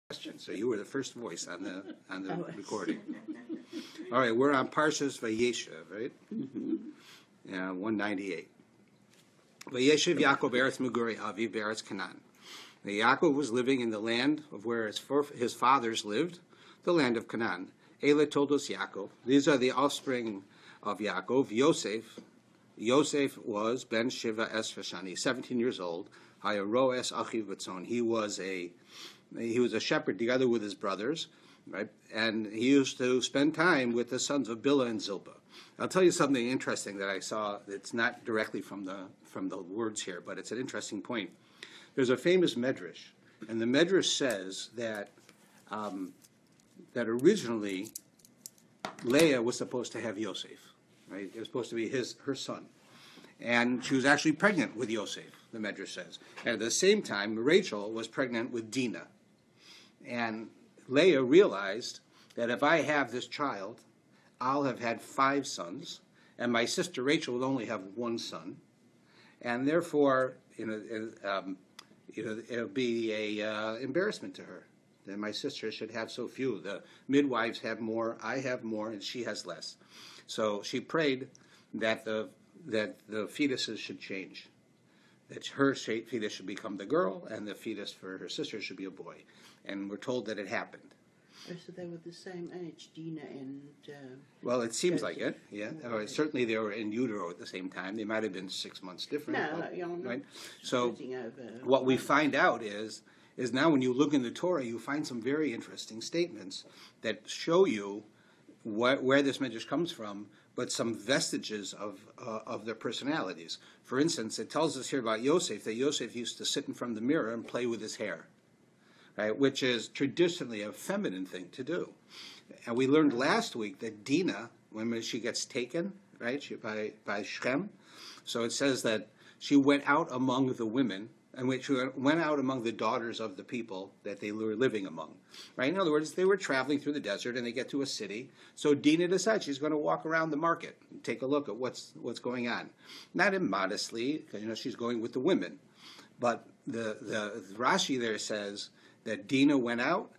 question. So you were the first voice on the recording. All right, we're on Parshas Vayeshev, right? Yeah, 198. Vayeshev Yaakov Eretz Mugurei Avi Beretz Canaan. Now, Yaakov was living in the land of where his fathers lived, the land of Canaan. Ele Toldos Yaakov. These are the offspring of Yaakov. Yosef was Ben Shiva Es Shani, 17 years old. Hayaro Es Achiv Batzon. He was a shepherd together with his brothers, right? And he used to spend time with the sons of Bilhah and Zilpah. I'll tell you something interesting that I saw. It's not directly from the words here, but it's an interesting point. There's a famous medrash, and the medrash says that that originally Leah was supposed to have Yosef, right? It was supposed to be her son, and she was actually pregnant with Yosef. The medrash says, and at the same time, Rachel was pregnant with Dena. And Leah realized that if I have this child, I'll have had 5 sons, and my sister Rachel will only have 1 son, and therefore, it'll be a embarrassment to her that my sister should have so few. The midwives have more, I have more, and she has less. So she prayed that the fetuses should change. That her fetus should become the girl, and the fetus for her sister should be a boy. And we're told that it happened. Oh, so they were the same age, Dena and... well, it seems like it, yeah. Or certainly they were in utero at the same time. They might have been 6 months different. No, but, you're not right? So over what we find out is now when you look in the Torah, you find some very interesting statements that show you where this medrash comes from, but some vestiges of their personalities. For instance, it tells us here about Yosef, that Yosef used to sit in front of the mirror and play with his hair, right, which is traditionally a feminine thing to do. And we learned last week that Dena, when she gets taken, right, by Shem, so it says that she went out among the women, and she went out among the daughters of the people that they were living among. Right? In other words, they were traveling through the desert and they get to a city. So Dena decides she's going to walk around the market and take a look at what's going on. Not immodestly, because she's going with the women. But the Rashi there says that Dena went out,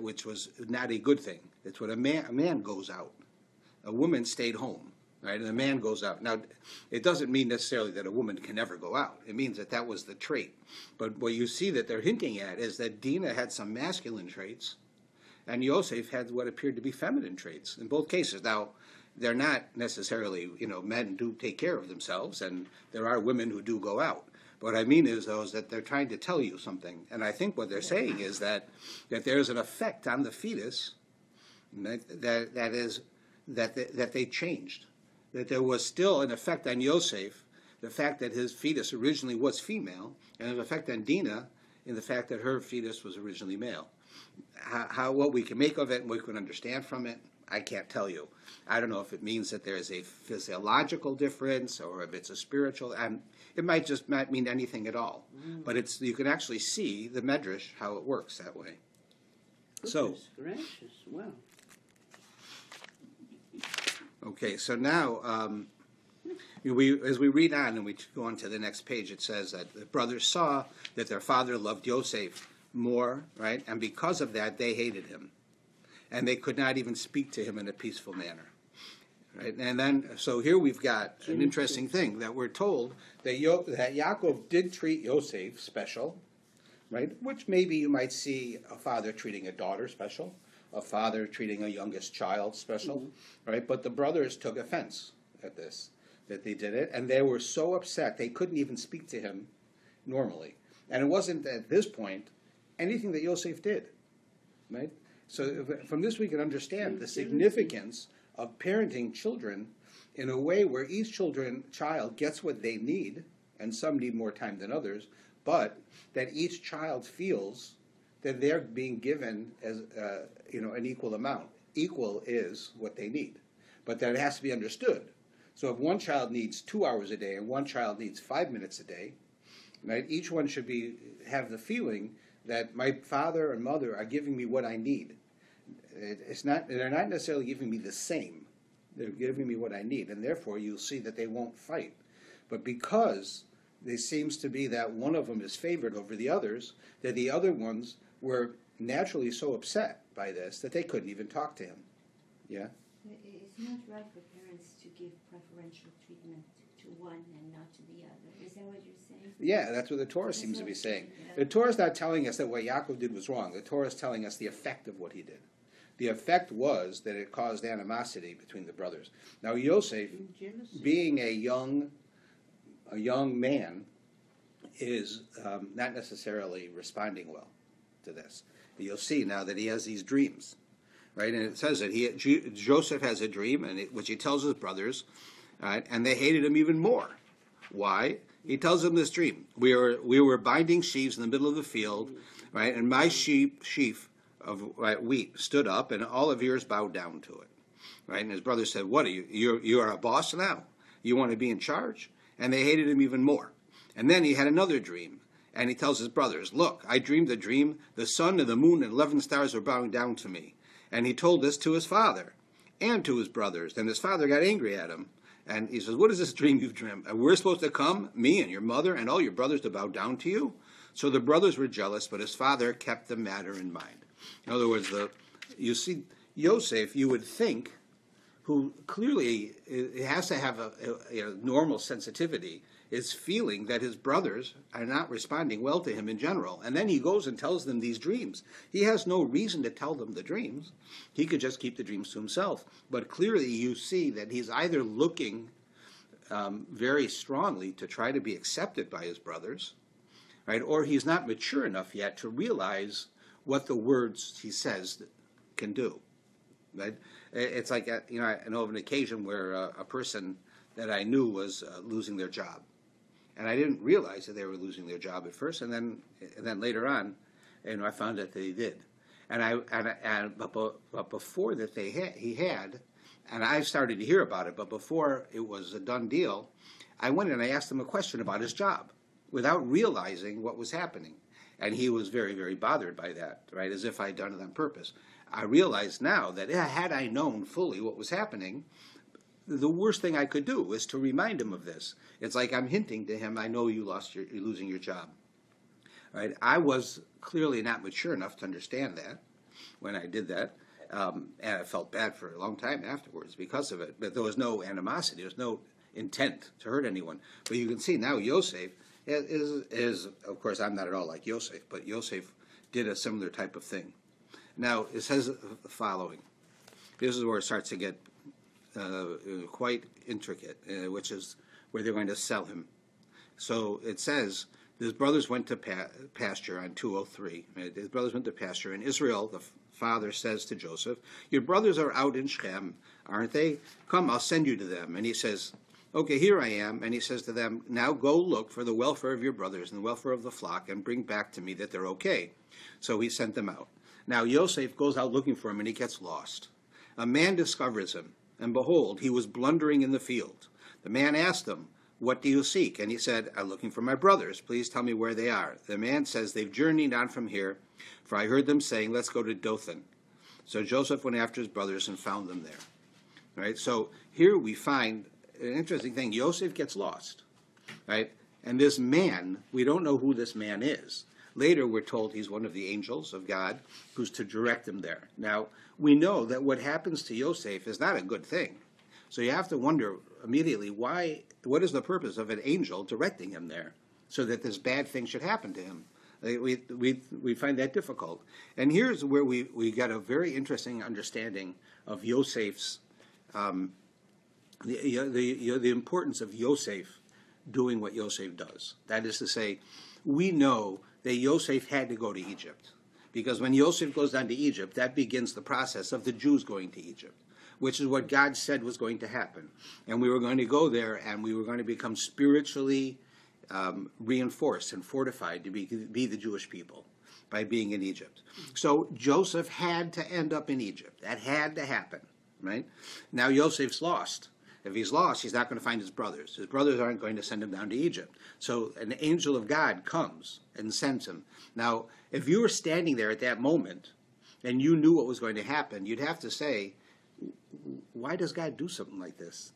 which was not a good thing. It's what a man goes out. A woman stayed home. Right, and a man goes out. Now, it doesn't mean necessarily that a woman can never go out. It means that was the trait. But what you see that they're hinting at is that Dena had some masculine traits, and Yosef had what appeared to be feminine traits in both cases. Now, they're not necessarily, men do take care of themselves, and there are women who do go out. But what I mean is that they're trying to tell you something. And I think what they're saying is that there's an effect on the fetus that they changed. That there was still an effect on Yosef, the fact that his fetus originally was female, and an effect on Dena in the fact that her fetus was originally male. What we can make of it and what we can understand from it, I can't tell you. I don't know if it means that there's a physiological difference or if it's a spiritual. It might just not mean anything at all. But you can actually see the medrash, how it works that way. Goodness gracious, wow. Okay, so now, as we read on and we go on to the next page, it says that the brothers saw that their father loved Yosef more, right? And because of that, they hated him. And they could not even speak to him in a peaceful manner. Right? And then, so here we've got an interesting thing, that we're told that Yaakov did treat Yosef special, right? Which maybe you might see a father treating a daughter special. A father treating a youngest child special, right? But the brothers took offense at this, that they did it, and they were so upset they couldn't even speak to him normally. And it wasn't at this point anything that Yosef did, right? So from this we can understand the significance of parenting children in a way where each child gets what they need, and some need more time than others, but that each child feels that they're being given as an equal amount. Equal is what they need, but that it has to be understood. So if one child needs 2 hours a day and one child needs 5 minutes a day, right? Each one should have the feeling that my father and mother are giving me what I need. They're not necessarily giving me the same. They're giving me what I need, and therefore you'll see that they won't fight. But because there seems to be that one of them is favored over the others, that the other ones were naturally so upset by this that they couldn't even talk to him. Yeah? It's not right for parents to give preferential treatment to one and not to the other. Is that what you're saying? Yeah, that's what the Torah seems to be saying. The Torah is not telling us that what Yaakov did was wrong. The Torah is telling us the effect of what he did. The effect was that it caused animosity between the brothers. Now Yosef, being a young man, is not necessarily responding well to this. You'll see now that he has these dreams, right? And it says that Joseph has a dream, which he tells his brothers, right? And they hated him even more. Why? He tells them this dream: we were binding sheaves in the middle of the field, right? And my sheaf of wheat stood up, and all of yours bowed down to it, right? And his brothers said, "What are you? You are a boss now? You want to be in charge?" And they hated him even more. And then he had another dream, and he tells his brothers, "Look, I dreamed a dream. The sun and the moon and 11 stars were bowing down to me." And he told this to his father and to his brothers. And his father got angry at him. And he says, "What is this dream you've dreamed? We're supposed to come, me and your mother and all your brothers, to bow down to you?" So the brothers were jealous, but his father kept the matter in mind. In other words, you see, Yosef, you would think, who clearly has to have a normal sensitivity, is feeling that his brothers are not responding well to him in general. And then he goes and tells them these dreams. He has no reason to tell them the dreams. He could just keep the dreams to himself. But clearly you see that he's either looking very strongly to try to be accepted by his brothers, right? Or he's not mature enough yet to realize what the words he says can do, right? It's like, I know of an occasion where a person that I knew was losing their job. And I didn't realize that they were losing their job at first, and then later on, I found out that they did. But before that he had, and I started to hear about it, but before it was a done deal, I went and I asked him a question about his job without realizing what was happening. And he was very, very bothered by that, right, as if I had done it on purpose. I realize now that had I known fully what was happening, the worst thing I could do was to remind him of this. It's like I'm hinting to him, I know you're losing your job. Right? I was clearly not mature enough to understand that when I did that. And I felt bad for a long time afterwards because of it. But there was no animosity. There was no intent to hurt anyone. But you can see now Yosef is, of course, I'm not at all like Yosef, but Yosef did a similar type of thing. Now, it says the following. This is where it starts to get quite intricate, which is where they're going to sell him. So it says, his brothers went to pasture on 203. His brothers went to pasture. And Israel, the father, says to Joseph, "Your brothers are out in Shechem, aren't they? Come, I'll send you to them." And he says, "Okay, here I am." And he says to them, "Now go look for the welfare of your brothers and the welfare of the flock and bring back to me that they're okay." So he sent them out. Now Yosef goes out looking for him and he gets lost. A man discovers him, and behold, he was blundering in the field. The man asked him, "What do you seek?" And he said, "I'm looking for my brothers. Please tell me where they are." The man says, "They've journeyed on from here, for I heard them saying, 'Let's go to Dothan.'" So Joseph went after his brothers and found them there. Right? So here we find an interesting thing. Yosef gets lost. Right? And this man, we don't know who this man is. Later we're told he's one of the angels of God who's to direct him there. Now, we know that what happens to Yosef is not a good thing. So you have to wonder immediately, what is the purpose of an angel directing him there so that this bad thing should happen to him? We find that difficult. And here's where we got a very interesting understanding of Yosef's, the importance of Yosef doing what Yosef does. That is to say, we know that Yosef had to go to Egypt. Because when Yosef goes down to Egypt, that begins the process of the Jews going to Egypt, which is what God said was going to happen. And we were going to go there, and we were going to become spiritually reinforced and fortified to be the Jewish people by being in Egypt. So Joseph had to end up in Egypt. That had to happen, right? Now Joseph's lost. If he's lost, he's not going to find his brothers. His brothers aren't going to send him down to Egypt. So an angel of God comes and sends him. Now, if you were standing there at that moment and you knew what was going to happen, you'd have to say, why does God do something like this?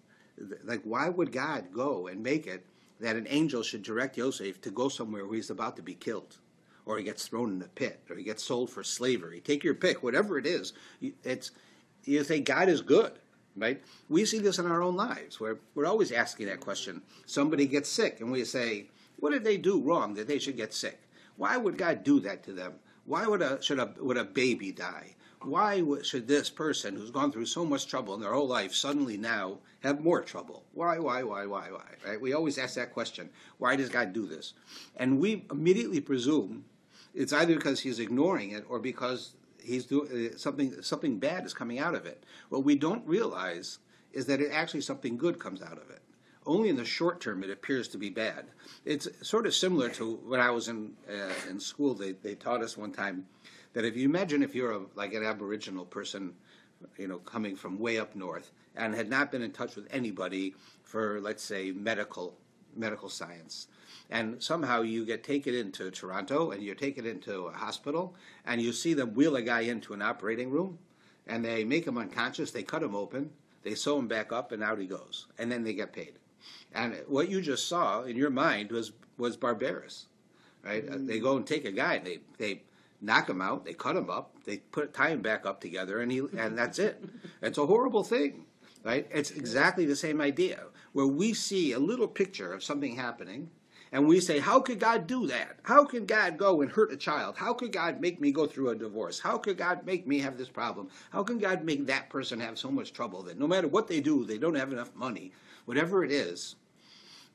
Like, why would God go and make it that an angel should direct Yosef to go somewhere where he's about to be killed or he gets thrown in a pit, or he gets sold for slavery. Take your pick, whatever it is. You say God is good, right? We see this in our own lives, where we're always asking that question. Somebody gets sick, and we say, what did they do wrong that they should get sick? Why would God do that to them? Why would a baby die? Why should this person who's gone through so much trouble in their whole life suddenly now have more trouble? Why, right? We always ask that question. Why does God do this? And we immediately presume it's either because he's ignoring it or because he's doing something bad is coming out of it. What we don't realize is that actually something good comes out of it. Only in the short term it appears to be bad. It's sort of similar to when I was in school. They taught us one time that if you imagine if you're like an Aboriginal person, coming from way up north and had not been in touch with anybody for, let's say, medical science, and somehow you get taken into Toronto and you're taken into a hospital and you see them wheel a guy into an operating room and they make him unconscious, they cut him open, they sew him back up, and out he goes, and then they get paid. And what you just saw in your mind was barbarous, right? They go and take a guy, they knock him out, they cut him up, they tie him back up together, and that's it. It's a horrible thing, right? It's exactly the same idea, where we see a little picture of something happening, and we say, how could God do that? How can God go and hurt a child? How could God make me go through a divorce? How could God make me have this problem? How can God make that person have so much trouble that no matter what they do, they don't have enough money? Whatever it is,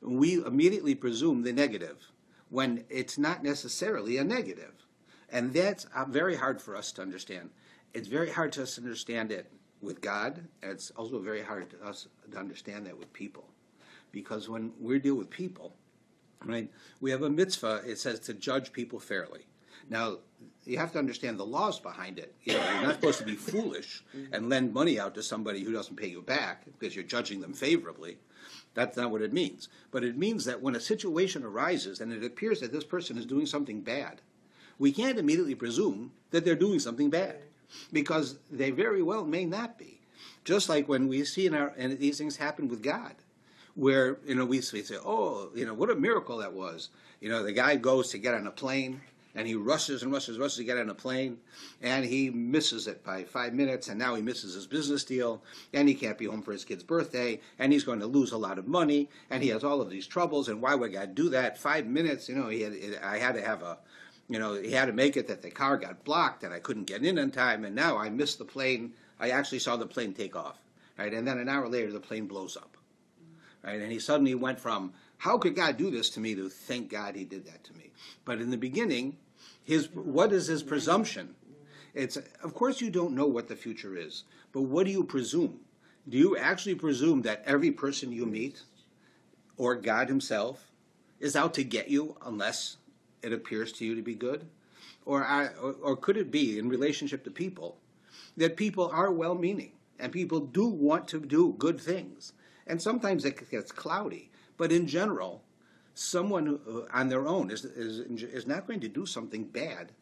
we immediately presume the negative when it's not necessarily a negative. And that's very hard for us to understand. It's very hard to us to understand it with God, and it's also very hard to us to understand that with people. Because when we deal with people, right, we have a mitzvah, it says to judge people fairly. Now, you have to understand the laws behind it. You're not supposed to be foolish and lend money out to somebody who doesn't pay you back because you're judging them favorably. That's not what it means. But it means that when a situation arises and it appears that this person is doing something bad, we can't immediately presume that they're doing something bad, because they very well may not be. Just like when we see and these things happen with God, where we say, oh, what a miracle that was. The guy goes to get on a plane, and he rushes to get on a plane, and he misses it by 5 minutes, and now he misses his business deal, and he can't be home for his kid's birthday, and he's going to lose a lot of money, and he has all of these troubles, and why would God do that? 5 minutes, he had to make it that the car got blocked, and I couldn't get in on time, and now I missed the plane. I actually saw the plane take off, right? And then an hour later, the plane blows up, right? And he suddenly went from, how could God do this to me, to thank God he did that to me. But in the beginning, what is his presumption? It's, of course you don't know what the future is, but what do you presume? Do you actually presume that every person you meet, or God himself, is out to get you unless it appears to you to be good? Or could it be, in relationship to people, that people are well-meaning, and people do want to do good things? And sometimes it gets cloudy, but in general, someone on their own is not going to do something bad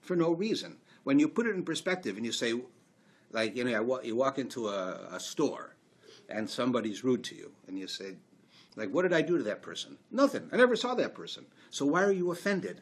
for no reason. When you put it in perspective and you say, like, you walk into a store and somebody's rude to you, and you say, like, what did I do to that person? Nothing. I never saw that person. So why are you offended?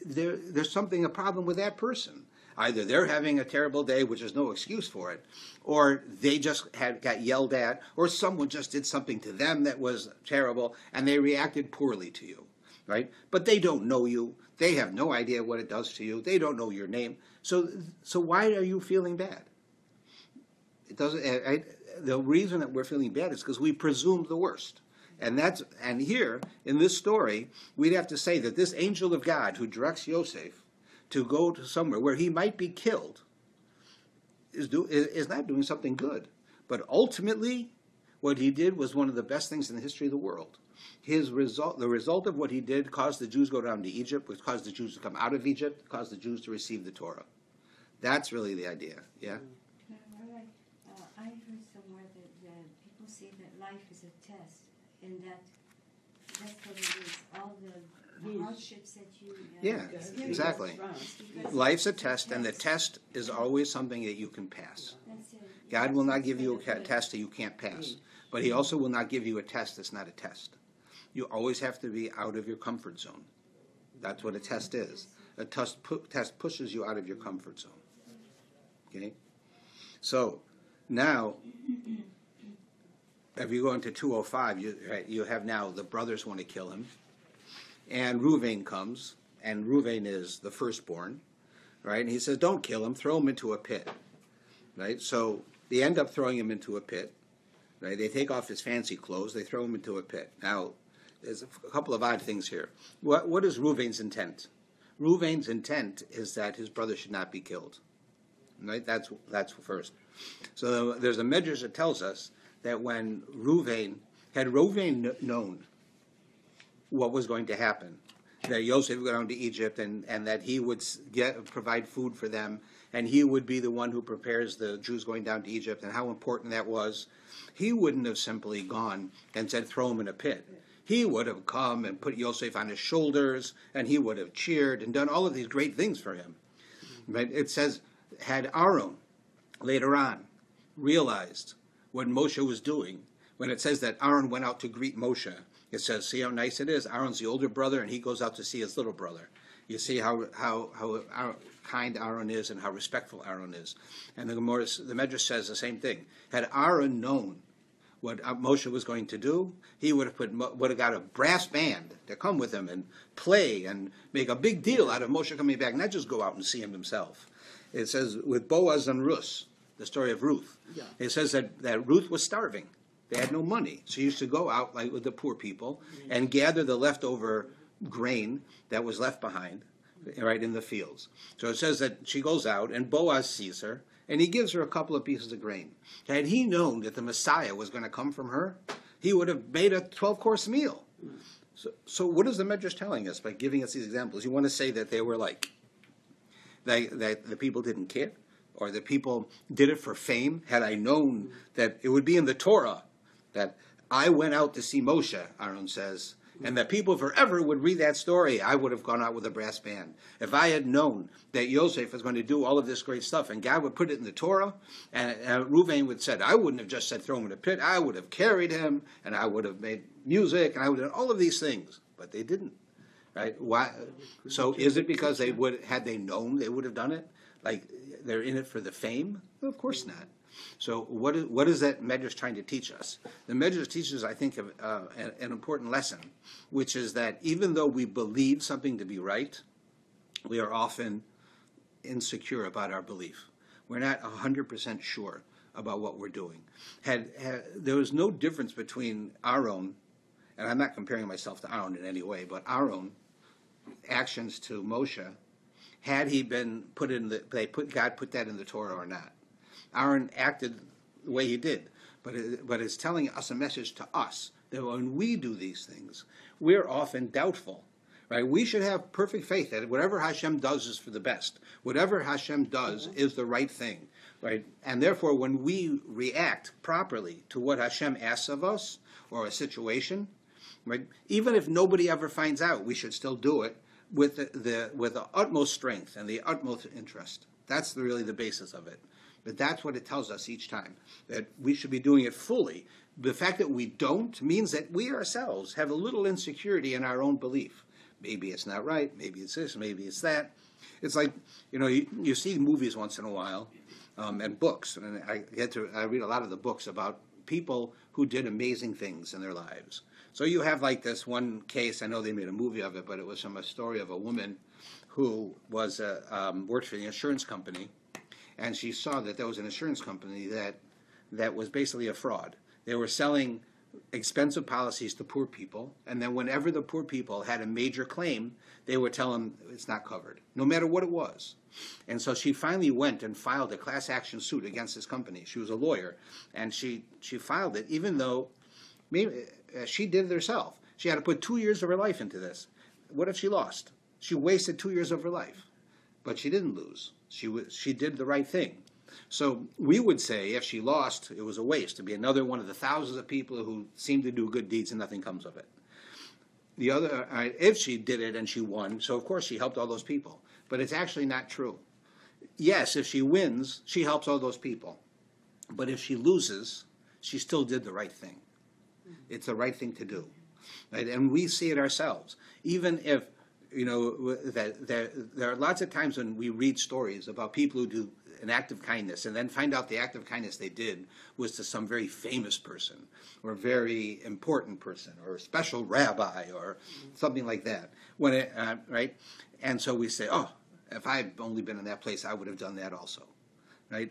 There's a problem with that person. Either they're having a terrible day, which is no excuse for it, or they just got yelled at, or someone just did something to them that was terrible, and they reacted poorly to you, right? But they don't know you. They have no idea what it does to you. They don't know your name. So why are you feeling bad? It doesn't. The reason that we're feeling bad is because we presume the worst. And here, in this story, we'd have to say that this angel of God who directs Yosef to go to somewhere where he might be killed is not doing something good. But ultimately, what he did was one of the best things in the history of the world. The result of what he did caused the Jews to go down to Egypt, which caused the Jews to come out of Egypt, caused the Jews to receive the Torah. That's really the idea, yeah? I heard somewhere that people say that life is a test, and that's what it is. All the hardships that you experience. Exactly. Life's a test, and the test is always something that you can pass. God will not give you a test that you can't pass, but he also will not give you a test that's not a test. You always have to be out of your comfort zone. That's what a test is. A test pushes you out of your comfort zone. Okay? So, now, if you go into 205, you have now the brothers want to kill him. And Reuven comes, and Reuven is the firstborn, right? And he says, don't kill him, throw him into a pit, right? So they end up throwing him into a pit, right? They take off his fancy clothes, they throw him into a pit. Now, there's a couple of odd things here. What is Reuven's intent? Reuven's intent is that his brother should not be killed, right? That's first. So there's a medrash that tells us that when had Reuven known what was going to happen, that Yosef would go down to Egypt and that he would provide food for them, and he would be the one who prepares the Jews going down to Egypt, and how important that was, he wouldn't have simply gone and said, throw him in a pit. He would have come and put Yosef on his shoulders, and he would have cheered and done all of these great things for him. Right? It says, had Aaron later on realized what Moshe was doing, when it says that Aaron went out to greet Moshe, it says, see how nice it is? Aaron's the older brother, and he goes out to see his little brother. You see how kind Aaron is and how respectful Aaron is. And the Medrash says the same thing. Had Aaron known what Moshe was going to do, he would have got a brass band to come with him and play and make a big deal out of Moshe coming back, not just go out and see him himself. It says with Boaz and Ruth, the story of Ruth, it says that Ruth was starving. They had no money. So she used to go out like with the poor people and gather the leftover grain that was left behind, right, in the fields. So it says that she goes out and Boaz sees her and he gives her a couple of pieces of grain. Had he known that the Messiah was going to come from her, he would have made a 12-course meal. So what is the Medrash telling us by giving us these examples? You want to say that they were like, that the people didn't care? Or the people did it for fame? Had I known that it would be in the Torah that I went out to see Moshe, Aaron says, and that people forever would read that story, I would have gone out with a brass band. If I had known that Yosef was going to do all of this great stuff, and God would put it in the Torah, and Reuven would have said, I wouldn't have just said throw him in a pit, I would have carried him, and I would have made music, and I would have done all of these things. But they didn't. Right? Why? So is it because had they known they would have done it? Like they're in it for the fame? Well, of course not. So what is that Medrash trying to teach us? The Medrash teaches, I think, an important lesson, which is that even though we believe something to be right, we are often insecure about our belief. We're not 100% sure about what we're doing. There was no difference between Aaron, and I'm not comparing myself to Aaron in any way, but Aaron actions to Moshe, had he been God put that in the Torah or not. Aaron acted the way he did, but it's telling us a message to us that when we do these things, we're often doubtful, right? We should have perfect faith that whatever Hashem does is for the best. Whatever Hashem does is the right thing, right? And therefore, when we react properly to what Hashem asks of us or a situation, right? Even if nobody ever finds out, we should still do it with the utmost strength and the utmost interest. That's really the basis of it. But that's what it tells us each time, that we should be doing it fully. The fact that we don't means that we ourselves have a little insecurity in our own belief. Maybe it's not right, maybe it's this, maybe it's that. It's like, you see movies once in a while, and books, and I read a lot of the books about people who did amazing things in their lives. So you have like this one case, I know they made a movie of it, but it was from a story of a woman who was worked for the insurance company, and she saw that there was an insurance company that was basically a fraud. They were selling expensive policies to poor people, and then whenever the poor people had a major claim, they would tell them it's not covered, no matter what it was. And so she finally went and filed a class action suit against this company. She was a lawyer, and she filed it, even though maybe she did it herself. She had to put 2 years of her life into this. What if she lost? She wasted 2 years of her life, but she didn't lose. She did the right thing. So we would say if she lost, it was a waste. It'd be another one of the thousands of people who seem to do good deeds and nothing comes of it. The other, if she did it and she won, so of course she helped all those people. But it's actually not true. Yes, if she wins, she helps all those people. But if she loses, she still did the right thing. It's the right thing to do. Right? And we see it ourselves. Even if that there are lots of times when we read stories about people who do an act of kindness and then find out the act of kindness they did was to some very famous person or very important person or a special rabbi or something like that. Right? And so we say, oh, if I'd only been in that place, I would have done that also. Right?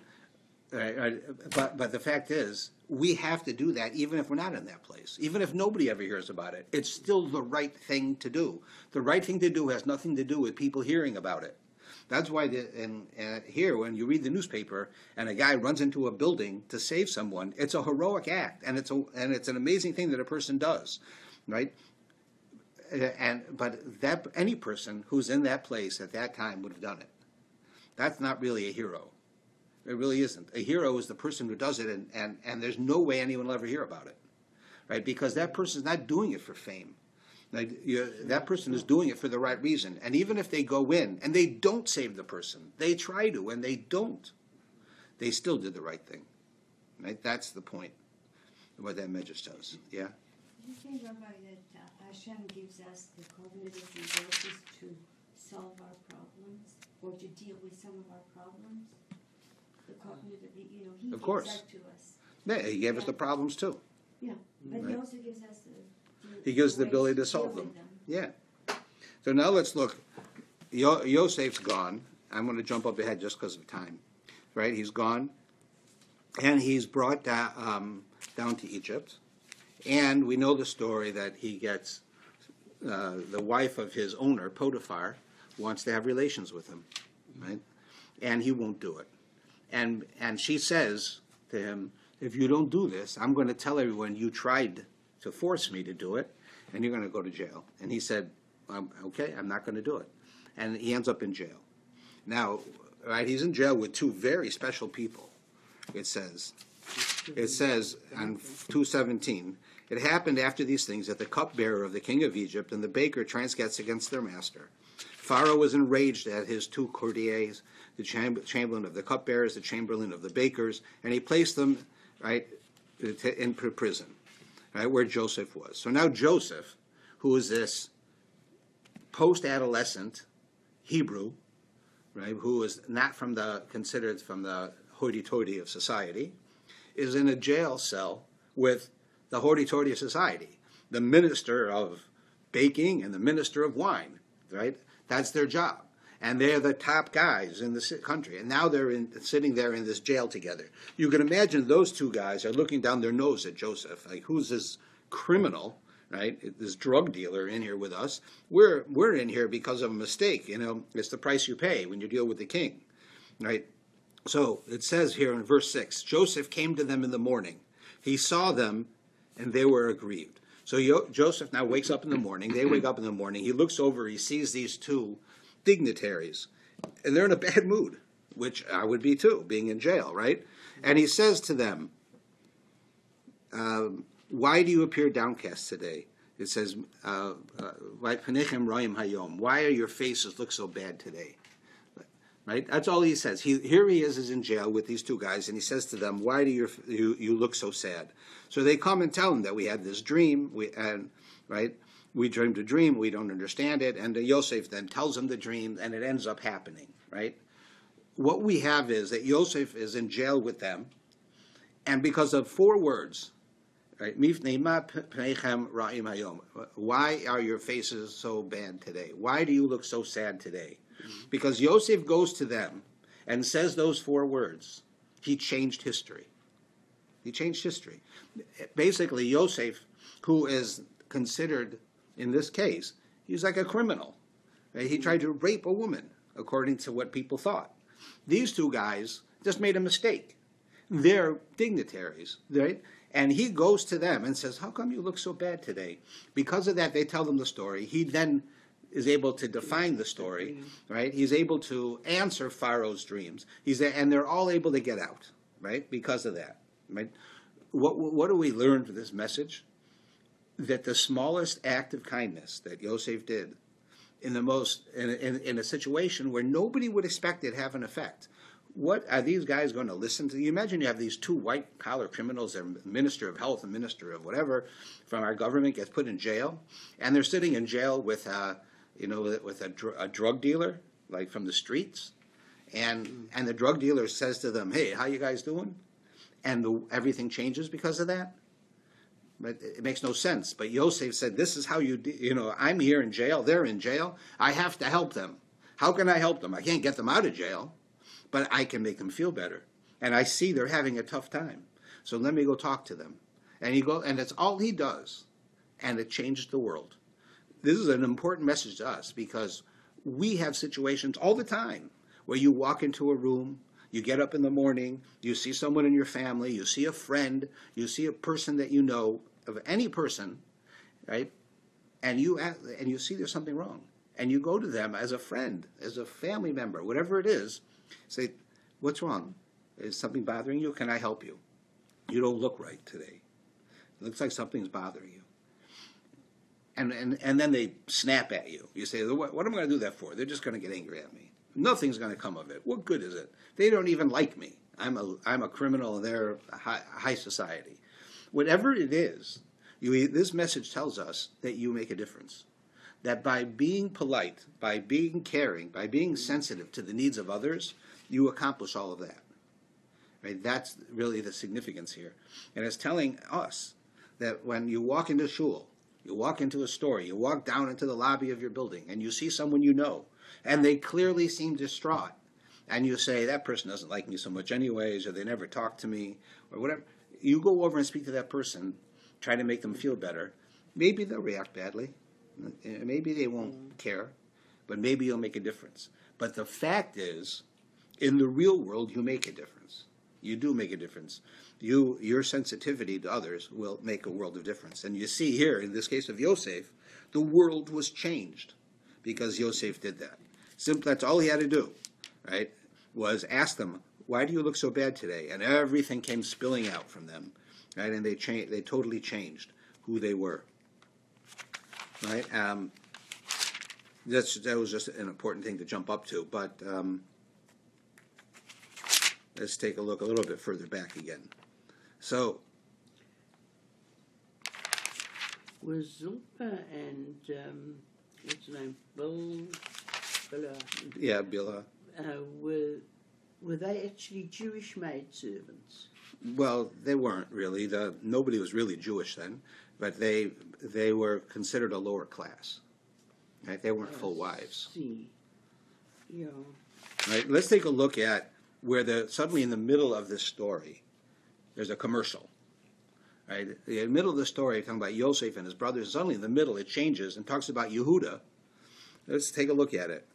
But the fact is, we have to do that even if we're not in that place. Even if nobody ever hears about it, it's still the right thing to do. The right thing to do has nothing to do with people hearing about it. That's why here, when you read the newspaper and a guy runs into a building to save someone, it's a heroic act, and it's an amazing thing that a person does, right? But any person who's in that place at that time would have done it. That's not really a hero. It really isn't. A hero is the person who does it, and there's no way anyone will ever hear about it, right? Because that person's not doing it for fame. That person is doing it for the right reason. And even if they go in and they don't save the person, they try to and they don't, they still did the right thing. Right? That's the point of what that medrash does. Yeah? Do you think, Rabbi, that Hashem gives us the cognitive resources to solve our problems or to deal with some of our problems? The cognitive, He Of gives course. that to us. Yeah, he gave us the problems too. Yeah, but Right. He also gives us He gives the ways ability to deal solve with them. Yeah. So now let's look. Yosef's gone. I'm going to jump up ahead just because of time. Right? He's gone. And he's brought down to Egypt. And we know the story that he gets, the wife of his owner, Potiphar, wants to have relations with him. Right? And he won't do it. And she says to him, if you don't do this, I'm going to tell everyone you tried to force me to do it, and you're going to go to jail. And he said, okay, I'm not going to do it. And he ends up in jail. Now, right, he's in jail with two very special people, it says. It says on 2:17, it happened after these things that the cupbearer of the king of Egypt and the baker transgressed against their master. Pharaoh was enraged at his two courtiers, the chamberlain of the cupbearers, the chamberlain of the bakers, and he placed them, right, in prison. Right, where Joseph was. So now Joseph, who is this post-adolescent Hebrew, right, who is not considered from the hoity-toity of society, is in a jail cell with the hoity-toity of society, the minister of baking and the minister of wine, right? That's their job. And they're the top guys in the country. And now they're sitting there in this jail together. You can imagine those two guys are looking down their nose at Joseph. Like, who's this criminal, right? This drug dealer in here with us. We're in here because of a mistake. It's the price you pay when you deal with the king, right? So it says here in verse 6, Joseph came to them in the morning. He saw them, and they were aggrieved. So Joseph now wakes up in the morning. They wake up in the morning. He looks over. He sees these two dignitaries, and they're in a bad mood, which I would be too, being in jail, right? And he says to them, why do you appear downcast today? It says, why are your faces look so bad today? Right? That's all he says. Here he is in jail with these two guys, and he says to them, why do you look so sad? So they come and tell him that we had this dream, right? We dreamed a dream, we don't understand it, and Yosef then tells him the dream, and it ends up happening, right? What we have is that Yosef is in jail with them, and because of 4 words, right? Why are your faces so bad today? Why do you look so sad today? Because Yosef goes to them and says those 4 words. He changed history. He changed history. Basically, Yosef, who is considered, in this case, he's like a criminal. He tried to rape a woman, according to what people thought. These two guys just made a mistake. They're dignitaries, right? And he goes to them and says, how come you look so bad today? Because of that, they tell them the story. He then is able to define the story, right? He's able to answer Pharaoh's dreams. And they're all able to get out, right? Because of that, right? What do we learn from this message? That the smallest act of kindness that Yosef did in a situation where nobody would expect it to have an effect. What are these guys going to listen to? You imagine you have these 2 white-collar criminals, they're Minister of Health and Minister of whatever from our government, gets put in jail, and they're sitting in jail with with a drug dealer, like from the streets, and the drug dealer says to them, "Hey, how you guys doing?" And everything changes because of that. But it makes no sense. But Yosef said, "This is how I'm here in jail. They're in jail. I have to help them. How can I help them? I can't get them out of jail, but I can make them feel better. And I see they're having a tough time. So let me go talk to them." And and that's all he does. And it changed the world. This is an important message to us because we have situations all the time where you walk into a room, you get up in the morning, you see someone in your family, you see a friend, you see a person that you know, of any person, right? And you see there's something wrong. And you go to them as a friend, as a family member, whatever it is, say, "What's wrong? Is something bothering you? Can I help you? You don't look right today. It looks like something's bothering you." And then they snap at you. You say, "What am I going to do that for? They're just going to get angry at me. Nothing's going to come of it. What good is it? They don't even like me. I'm a criminal and they're high society." Whatever it is, this message tells us that you make a difference. That by being polite, by being caring, by being sensitive to the needs of others, you accomplish all of that. Right? That's really the significance here. And it's telling us that when you walk into shul, you walk into a store, you walk down into the lobby of your building, and you see someone you know, and they clearly seem distraught, and you say, "That person doesn't like me so much anyways," or "They never talk to me," or whatever. You go over and speak to that person, try to make them feel better. Maybe they'll react badly. Maybe they won't care, but maybe you'll make a difference. But the fact is, in the real world, you make a difference. You do make a difference. Your sensitivity to others will make a world of difference. And you see here, in this case of Yosef, the world was changed because Yosef did that. Simply, that's all he had to do, right, was ask them, "Why do you look so bad today?" And everything came spilling out from them, right? And they totally changed who they were, right? That was just an important thing to jump up to. But let's take a look a little bit further back again. So, Was Zulpa and what's her name, Bila, yeah, Bila. were they actually Jewish maidservants? Well, they weren't really. Nobody was really Jewish then, but they were considered a lower class. Right? They weren't full wives. See, yeah. Right? Let's take a look at where suddenly in the middle of this story, there's a commercial. Right? In the middle of the story, talking about Yosef and his brothers, suddenly in the middle it changes and talks about Yehuda. Let's take a look at it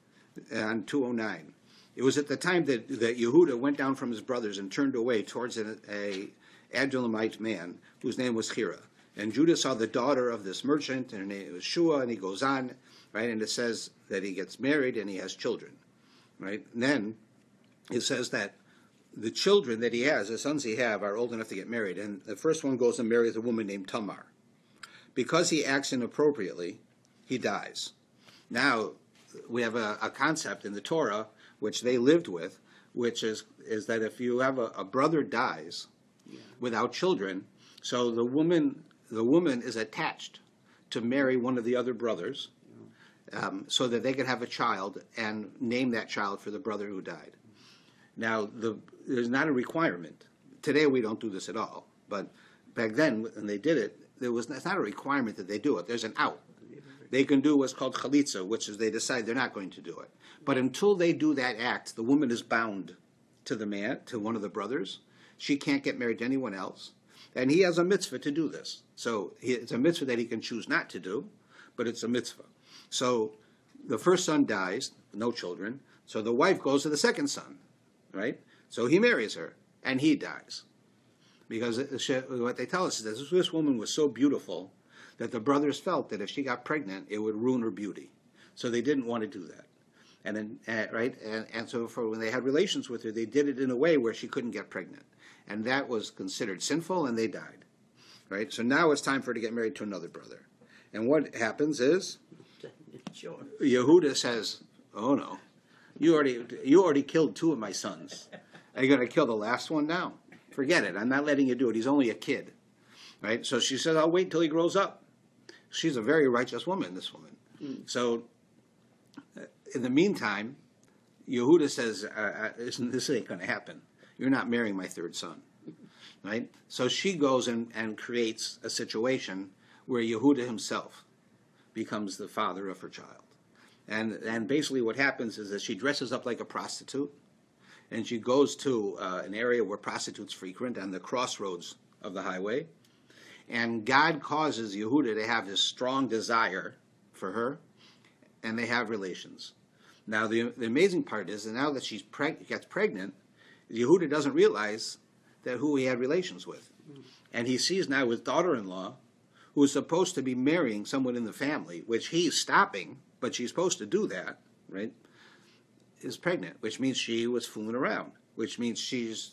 on 209. It was at the time that Yehuda went down from his brothers and turned away towards a Adullamite man whose name was Hira. And Judah saw the daughter of this merchant, and her name was Shua, and he goes on, right? And it says that he gets married and he has children, right? And then it says that the children that he has, the sons he have, are old enough to get married. And the first one goes and marries a woman named Tamar. Because he acts inappropriately, he dies. Now, we have a concept in the Torah, which they lived with, which is that if you have a brother dies without children, so the woman is attached to marry one of the other brothers, so that they can have a child and name that child for the brother who died. Now, there's not a requirement. Today we don't do this at all, but back then when they did it, it's not a requirement that they do it. There's an out. They can do what's called chalitza, which is they decide they're not going to do it. But until they do that act, the woman is bound to the man, to one of the brothers. She can't get married to anyone else. And he has a mitzvah to do this. So it's a mitzvah that he can choose not to do, but it's a mitzvah. So the first son dies, no children. So the wife goes to the second son, right? So he marries her, and he dies. Because what they tell us is that this woman was so beautiful that the brothers felt that if she got pregnant, it would ruin her beauty. So they didn't want to do that. And then, right? And so when they had relations with her, they did it in a way where she couldn't get pregnant. And that was considered sinful, and they died. Right? So now it's time for her to get married to another brother. And what happens is, Yehuda says, "Oh no, you already killed two of my sons. Are you going to kill the last one now? Forget it. I'm not letting you do it. He's only a kid." Right? So she says, "I'll wait till he grows up." She's a very righteous woman, this woman. So In the meantime, Yehuda says, this ain't going to happen. You're not marrying my third son. Right? So she goes and creates a situation where Yehuda himself becomes the father of her child. And basically what happens is that she dresses up like a prostitute, and she goes to an area where prostitutes frequent on the crossroads of the highway, and God causes Yehuda to have this strong desire for her, and they have relations. Now the amazing part is that now that she gets pregnant, Yehuda doesn't realize that who he had relations with. And he sees now his daughter-in-law, who is supposed to be marrying someone in the family, which he's stopping, but she's supposed to do that, right, is pregnant, which means she was fooling around, which means she's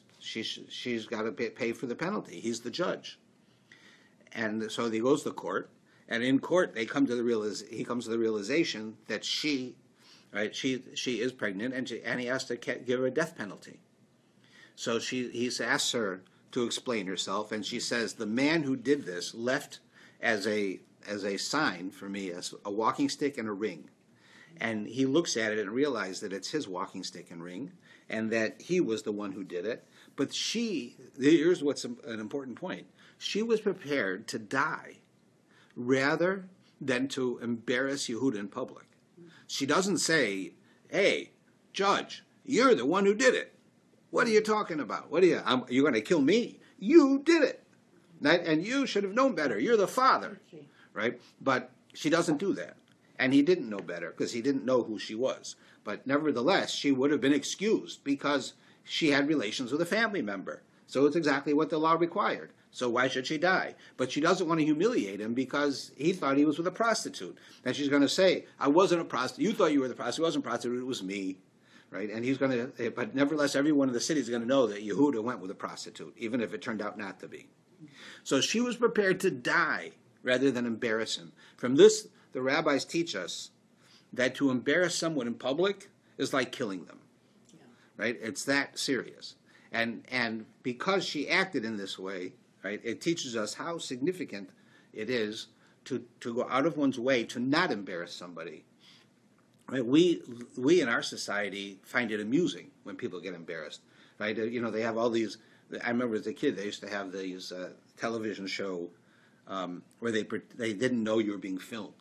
got to pay for the penalty. He's the judge. And so he goes to court, and in court he comes to the realization that she is pregnant, and he has to give her a death penalty. So he asks her to explain herself, and she says, the man who did this left as a sign for me as a walking stick and a ring. And he looks at it and realizes that it's his walking stick and ring, and that he was the one who did it. But here's what's an important point. She was prepared to die rather than to embarrass Yehuda in public. She doesn't say, hey, judge, you're the one who did it. What are you talking about? You're going to kill me? You did it. And you should have known better. You're the father. Okay. Right? But she doesn't do that. And he didn't know better because he didn't know who she was. But nevertheless, she would have been excused because she had relations with a family member. So it's exactly what the law required. So why should she die? But she doesn't want to humiliate him because he thought he was with a prostitute. And she's going to say, I wasn't a prostitute. You thought you were the prostitute. It wasn't a prostitute. It was me. Right? And he's going to, but nevertheless, everyone in the city is going to know that Yehuda went with a prostitute, even if it turned out not to be. So she was prepared to die rather than embarrass him. From this, the rabbis teach us that to embarrass someone in public is like killing them. Yeah. Right? It's that serious. And because she acted in this way, right, it teaches us how significant it is to go out of one's way to not embarrass somebody. Right? We in our society find it amusing when people get embarrassed. Right? They have all these. I remember as a kid they used to have these television show where they didn't know you were being filmed.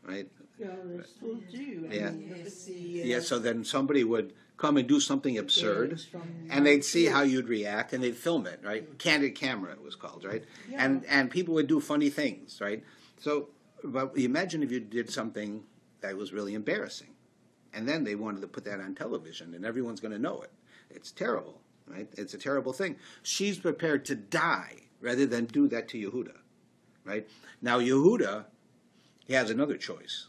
Right? Yeah, they still do. Yeah. The, So then somebody would come and do something absurd, and they'd see how you'd react, and they'd film it. Right? Candid camera it was called. Right? Yeah. And people would do funny things. Right? So, but imagine if you did something that was really embarrassing. And then they wanted to put that on television, and everyone's going to know it. It's terrible, right? It's a terrible thing. She's prepared to die rather than do that to Yehuda, right? Now, Yehuda, he has another choice.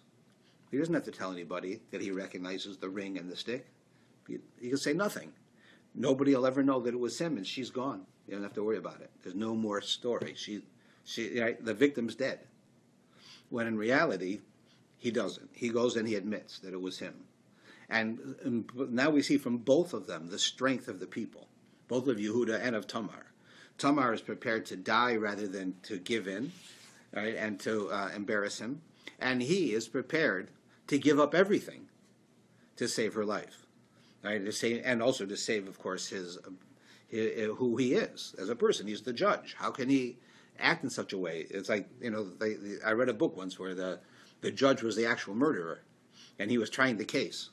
He doesn't have to tell anybody that he recognizes the ring and the stick. He can say nothing. Nobody will ever know that it was him, and she's gone. You don't have to worry about it. There's no more story. The victim's dead. When in reality, he doesn't. He goes and he admits that it was him. And now we see from both of them the strength of the people, both of Yehuda and of Tamar. Tamar is prepared to die rather than to give in, right, and to embarrass him. And he is prepared to give up everything to save her life, right? And also to save, of course, his who he is as a person. He's the judge. How can he act in such a way? It's like, I read a book once where the judge was the actual murderer, and he was trying the case,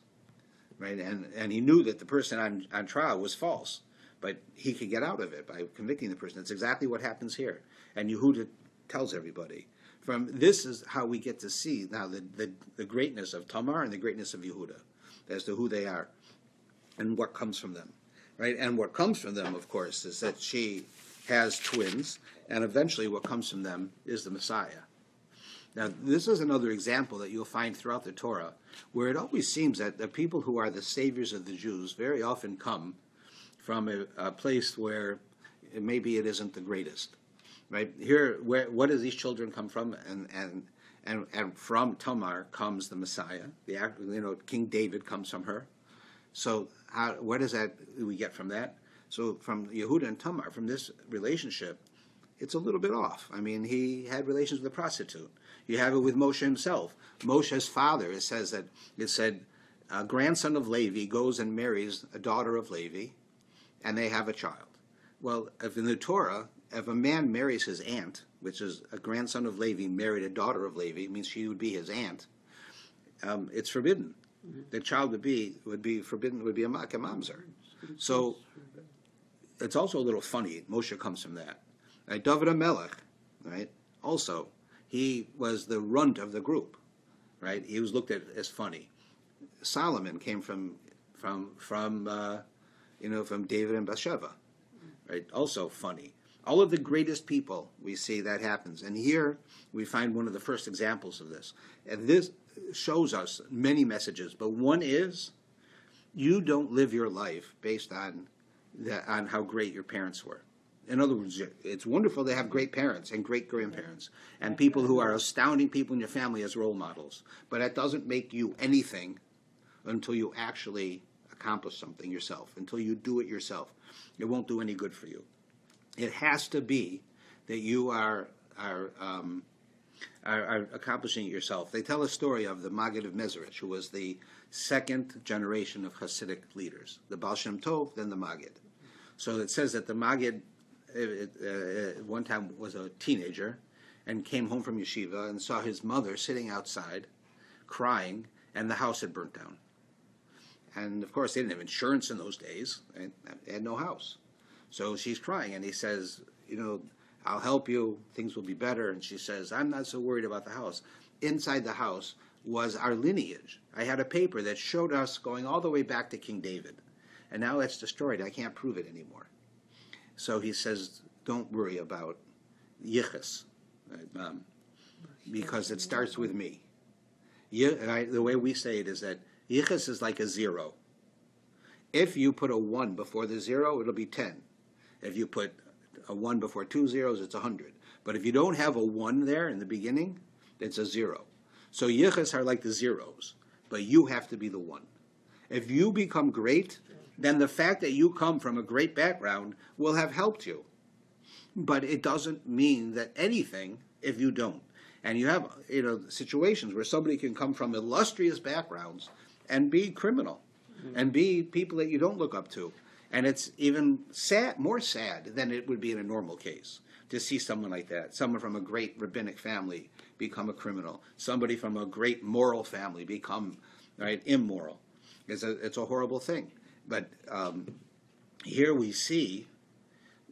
right? And he knew that the person on trial was false, but he could get out of it by convicting the person. That's exactly what happens here. And Yehuda tells everybody. This is how we get to see now the greatness of Tamar and the greatness of Yehuda as to who they are and what comes from them, right? And what comes from them, of course, is that she has twins, and eventually what comes from them is the Messiah. Now, this is another example that you'll find throughout the Torah, where it always seems that the people who are the saviors of the Jews very often come from a place where maybe it isn't the greatest, right? Here, what do these children come from? And from Tamar comes the Messiah. King David comes from her. So, what is that we get from that? So, from Yehuda and Tamar, from this relationship, it's a little bit off. I mean, he had relations with a prostitute. You have it with Moshe himself. Moshe's father, it said, a grandson of Levi goes and marries a daughter of Levi, and they have a child. Well, if in the Torah, if a man marries his aunt, which is a grandson of Levi married a daughter of Levi, it means she would be his aunt, it's forbidden. The child would be forbidden, would be a mamzer. So it's also a little funny. Moshe comes from that. Right? David HaMelech, right? Also, he was the runt of the group, right? He was looked at as funny. Solomon came from David and Bathsheba, right? Also funny. All of the greatest people, we see that happens. And here we find one of the first examples of this. And this shows us many messages, but one is, you don't live your life based on how great your parents were. In other words, it's wonderful to have great parents and great grandparents and people who are astounding people in your family as role models. But that doesn't make you anything until you actually accomplish something yourself, until you do it yourself. It won't do any good for you. It has to be that you are accomplishing it yourself. They tell a story of the Maggid of Mezrich, who was the second generation of Hasidic leaders, the Baal Shem Tov, then the Maggid. So it says that the Maggid one time was a teenager and came home from yeshiva and saw his mother sitting outside crying, and the house had burnt down. And of course they didn't have insurance in those days, right? They had no house. So she's crying, and he says, I'll help you, things will be better. And she says, I'm not so worried about the house. Inside the house was our lineage. I had a paper that showed us going all the way back to King David. And now that's destroyed. I can't prove it anymore. So he says, don't worry about yichus, right, because it starts with me. The way we say it is that yichus is like a 0. If you put a 1 before the 0, it'll be 10. If you put a 1 before 2 zeros, it's 100. But if you don't have a 1 there in the beginning, it's a 0. So yichus are like the zeros, but you have to be the 1. If you become great, then the fact that you come from a great background will have helped you. But it doesn't mean that anything if you don't. And you have situations where somebody can come from illustrious backgrounds and be criminal, and be people that you don't look up to. And it's even more sad than it would be in a normal case to see someone like that. Someone from a great rabbinic family become a criminal. Somebody from a great moral family become immoral. It's a horrible thing. But here we see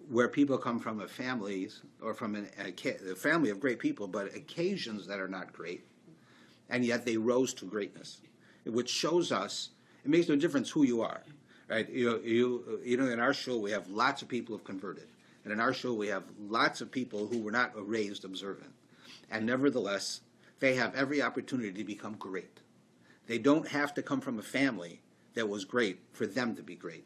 where people come from a families or from a family of great people, but occasions that are not great, and yet they rose to greatness, which shows us it makes no difference who you are, right? In our shul we have lots of people who have converted, and in our shul we have lots of people who were not raised observant, and nevertheless they have every opportunity to become great. They don't have to come from a family that was great for them to be great.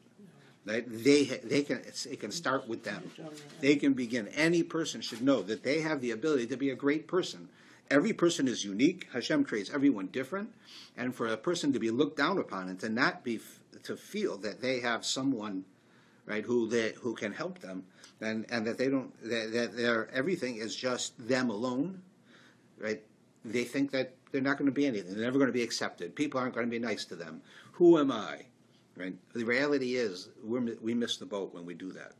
Right? It can start with them. They can begin. Any person should know that they have the ability to be a great person. Every person is unique. Hashem creates everyone different, and for a person to be looked down upon and to not be to feel that they have someone, right, who can help them, and that they don't that their everything is just them alone, right? They think that they're not going to be anything. They're never going to be accepted. People aren't going to be nice to them. Who am I? Right? The reality is we miss the boat when we do that.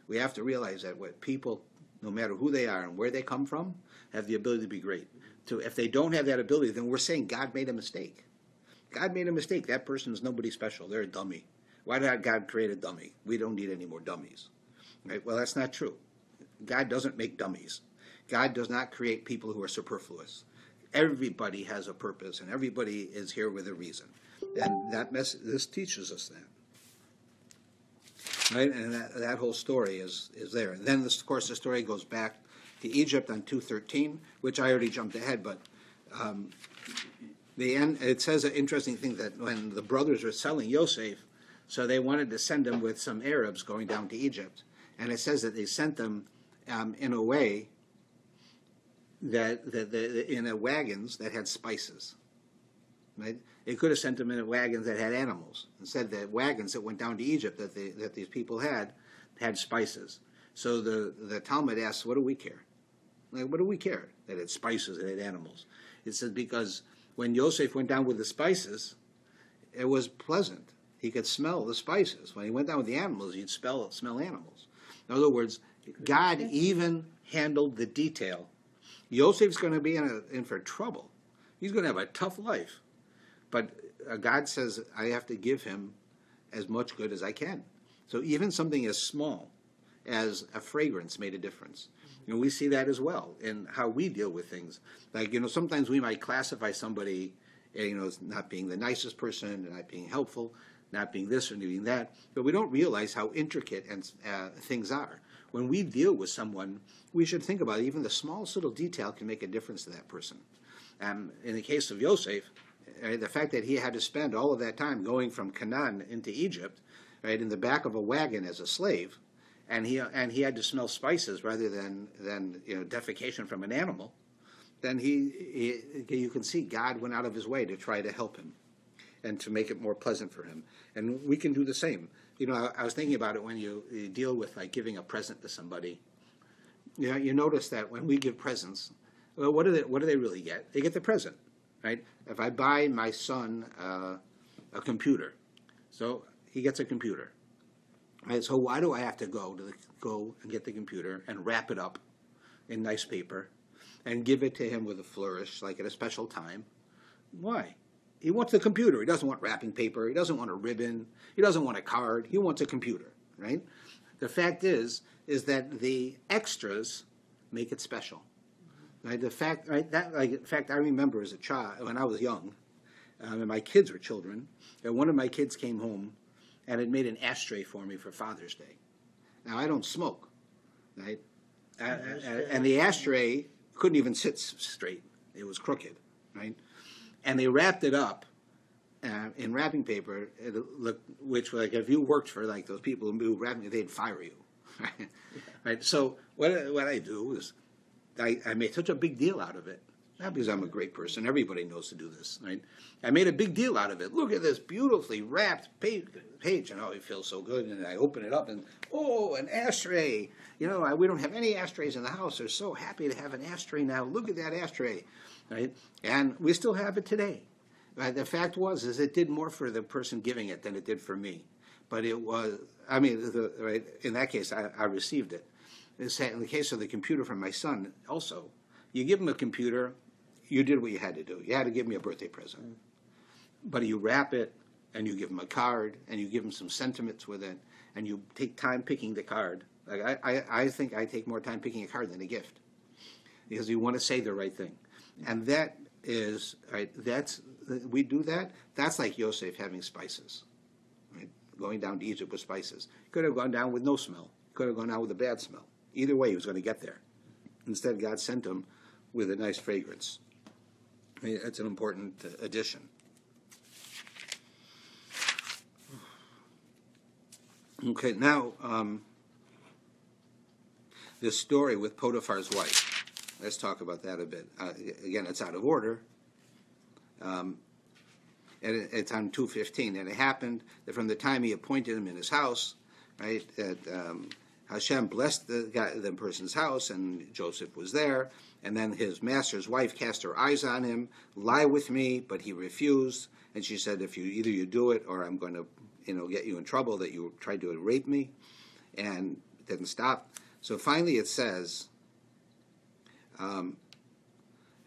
We have to realize that what people, no matter who they are and where they come from, have the ability to be great. If they don't have that ability, then we're saying God made a mistake. God made a mistake. That person is nobody special. They're a dummy. Why did God create a dummy? We don't need any more dummies. Right? Well, that's not true. God doesn't make dummies. God does not create people who are superfluous. Everybody has a purpose, and everybody is here with a reason. And this teaches us that. Right? And that whole story is there. And then, of course, the story goes back to Egypt on 2:13, which I already jumped ahead, but it says an interesting thing that when the brothers were selling Yosef, so they wanted to send him with some Arabs going down to Egypt. And it says that they sent them in a way that in wagons that had spices. Right? They could have sent them in wagons that had animals. Instead, the wagons that went down to Egypt that these people had spices. So the Talmud asks, what do we care? Like, what do we care that it's spices, that it had animals? It says because when Yosef went down with the spices, it was pleasant. He could smell the spices. When he went down with the animals, he'd smell animals. In other words, God even handled the detail. Yosef's going to be in for trouble. He's going to have a tough life. But God says, I have to give him as much good as I can. So even something as small as a fragrance made a difference. We see that as well in how we deal with things. Like, sometimes we might classify somebody, as not being the nicest person, and not being helpful, not being this or doing that, but we don't realize how intricate things are. When we deal with someone, we should think about it. Even the smallest little detail can make a difference to that person. In the case of Yosef, the fact that he had to spend all of that time going from Canaan into Egypt, right, in the back of a wagon as a slave, and he had to smell spices rather than defecation from an animal, then you can see God went out of his way to try to help him and to make it more pleasant for him. And we can do the same. I was thinking about it when you deal with like giving a present to somebody. You notice that when we give presents, well, what do they really get? They get the present, right? If I buy my son a computer, so he gets a computer. Right, so why do I have to go and get the computer and wrap it up in nice paper and give it to him with a flourish, like at a special time? Why? He wants the computer. He doesn't want wrapping paper. He doesn't want a ribbon. He doesn't want a card. He wants a computer, right? The fact is that the extras make it special. Right? In fact, I remember as a child, when I was young, and my kids were children, and one of my kids came home and had made an ashtray for me for Father's Day. Now, I don't smoke, right? And the ashtray couldn't even sit straight. It was crooked, right? And they wrapped it up in wrapping paper, which, like, if you worked for, like, those people who do wrapping, they'd fire you, right? So what I do is I made such a big deal out of it. Not because I'm a great person. Everybody knows to do this, right? I made a big deal out of it. Look at this beautifully wrapped page, and it feels so good. And I open it up, and an ashtray. We don't have any ashtrays in the house. They're so happy to have an ashtray now. Look at that ashtray, right? And we still have it today. Right? The fact is it did more for the person giving it than it did for me. But it was, right? In that case, I received it. In the case of the computer from my son, also, you give him a computer. You did what you had to do. You had to give me a birthday present. But you wrap it, and you give him a card, and you give him some sentiments with it, and you take time picking the card. Like I think I take more time picking a card than a gift, because you want to say the right thing. And that is, right, we do that. That's like Yosef having spices, right? Going down to Egypt with spices. Could have gone down with no smell. Could have gone down with a bad smell. Either way, he was going to get there. Instead, God sent him with a nice fragrance. That's an important addition. Okay, now this story with Potiphar's wife. Let's talk about that a bit. Again, it's out of order. And it's on 2:15. And it happened that from the time he appointed him in his house, right, that Hashem blessed the person's house, and Joseph was there. And then his master's wife cast her eyes on him, lie with me, but he refused. And she said, if either you do it, or I'm going to, get you in trouble, that you tried to rape me. And it didn't stop. So finally it says,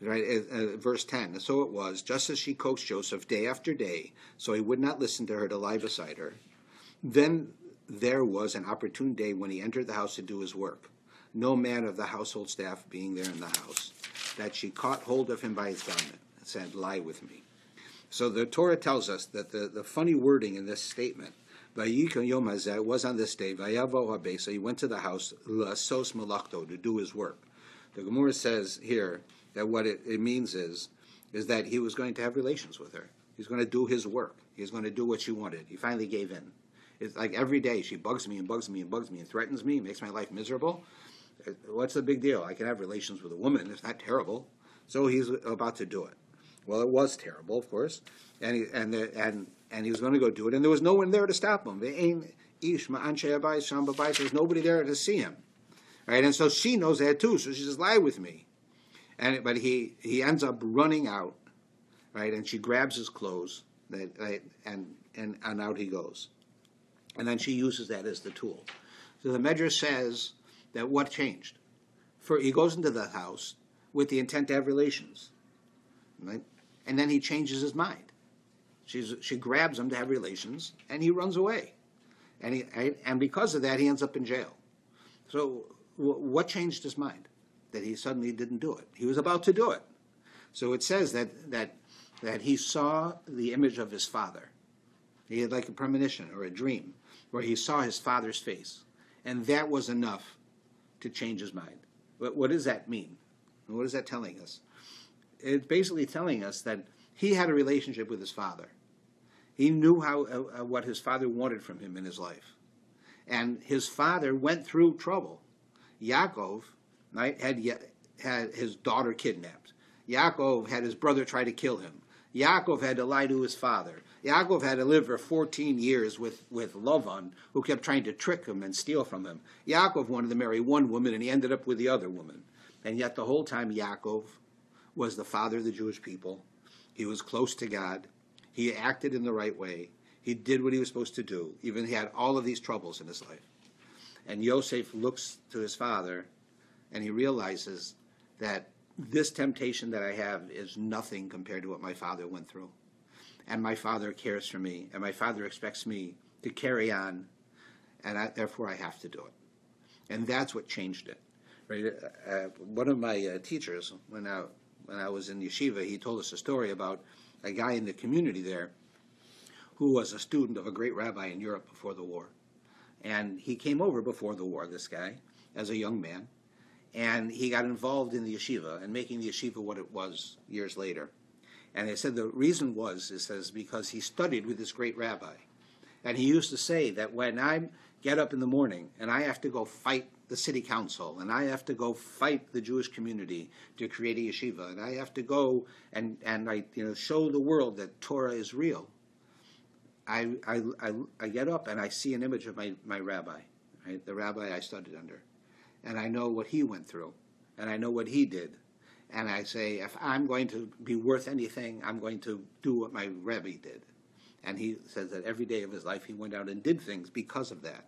verse 10, so it was, just as she coaxed Joseph day after day, so he would not listen to her to lie beside her. Then there was an opportune day when he entered the house to do his work, no man of the household staff being there in the house, that she caught hold of him by his garment and said, lie with me. So the Torah tells us that the funny wording in this statement, Vayikon Yom Hazeh, was on this day, Vayavo Habe, so he went to the house, Lasos Malachto, to do his work. The Gemara says here that what it means is that he was going to have relations with her. He's going to do his work. He's going to do what she wanted. He finally gave in. It's like every day she bugs me and bugs me and bugs me and threatens me, makes my life miserable. What's the big deal? I can have relations with a woman. It's not terrible. So he's about to do it. Well, it was terrible, of course, and he was going to go do it, and there was no one there to stop him. There's nobody there to see him, right? And so she knows that too. So she says, "Lie with me," but he ends up running out, right? And she grabs his clothes And out he goes. And then she uses that as the tool. So the Medrash says that what changed? He goes into the house with the intent to have relations, right? And then he changes his mind. She grabs him to have relations, and he runs away. And because of that, he ends up in jail. So what changed his mind? That he suddenly didn't do it. He was about to do it. So it says that he saw the image of his father. He had like a premonition or a dream where he saw his father's face. And that was enough to change his mind. But what does that mean? What is that telling us? It's basically telling us that he had a relationship with his father. He knew what his father wanted from him in his life. And his father went through trouble. Yaakov, right, had his daughter kidnapped. Yaakov had his brother try to kill him. Yaakov had to lie to his father. Yaakov had to live for 14 years with Lavan, who kept trying to trick him and steal from him. Yaakov wanted to marry one woman, and he ended up with the other woman. And yet the whole time Yaakov was the father of the Jewish people. He was close to God. He acted in the right way. He did what he was supposed to do. Even he had all of these troubles in his life. And Yosef looks to his father, and he realizes that this temptation that I have is nothing compared to what my father went through. And my father cares for me, and my father expects me to carry on, and therefore I have to do it. And that's what changed it. Right? One of my teachers, when I was in yeshiva, he told us a story about a guy in the community there who was a student of a great rabbi in Europe before the war. And he came over before the war, this guy, as a young man, and he got involved in the yeshiva and making the yeshiva what it was years later. And they said the reason was, it says, because he studied with this great rabbi. And he used to say that when I get up in the morning and I have to go fight the city council, and I have to go fight the Jewish community to create a yeshiva, and I have to go and I show the world that Torah is real, I get up and I see an image of my rabbi, right? The rabbi I studied under. And I know what he went through, and I know what he did. And I say, if I'm going to be worth anything, I'm going to do what my Rabbi did. And he says that every day of his life he went out and did things because of that.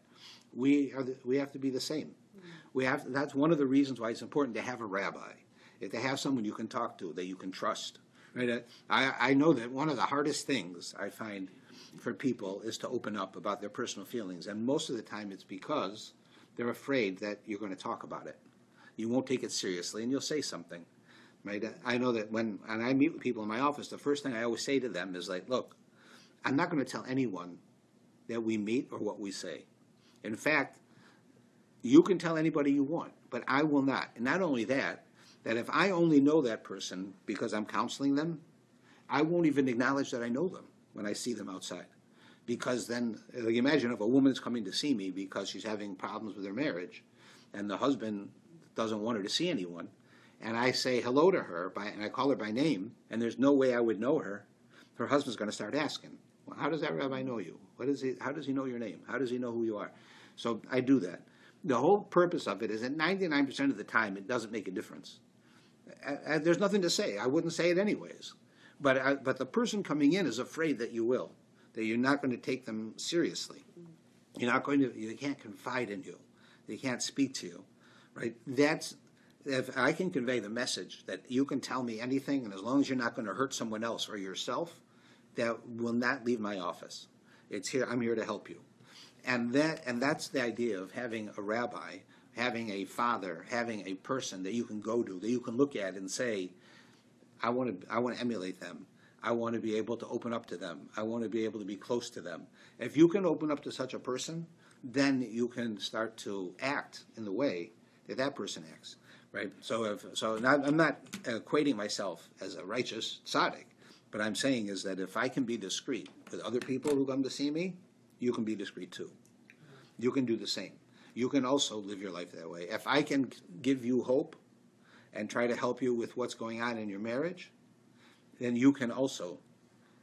We have to be the same. That's one of the reasons why it's important to have a rabbi, to have someone you can talk to, that you can trust. Right? I know that one of the hardest things I find for people is to open up about their personal feelings. And most of the time it's because they're afraid that you're going to talk about it. You won't take it seriously, and you'll say something. Right? I know that when I meet with people in my office, the first thing I always say to them is like, look, I'm not going to tell anyone that we meet or what we say. In fact, you can tell anybody you want, but I will not. And not only that if I only know that person because I'm counseling them, I won't even acknowledge that I know them when I see them outside. Because then, like, imagine if a woman's coming to see me because she's having problems with her marriage, and the husband doesn't want her to see anyone, and I say hello to her, and I call her by name, and there's no way I would know her, her husband's going to start asking, well, how does that rabbi know you? How does he know your name? How does he know who you are? So I do that. The whole purpose of it is that 99% of the time it doesn't make a difference. There's nothing to say. I wouldn't say it anyways. But the person coming in is afraid that you will, that you're not going to take them seriously. They can't confide in you. They can't speak to you, right? If I can convey the message that you can tell me anything, and as long as you're not going to hurt someone else or yourself, that will not leave my office. I'm here to help you. And that's the idea of having a rabbi, having a father, having a person that you can go to, that you can look at and say, I want to emulate them. I want to be able to open up to them. I want to be able to be close to them. If you can open up to such a person, then you can start to act in the way that person acts, right? I'm not equating myself as a righteous tzaddik, but I'm saying is that if I can be discreet with other people who come to see me, you can be discreet too. You can do the same. You can also live your life that way. If I can give you hope and try to help you with what's going on in your marriage, then you can also,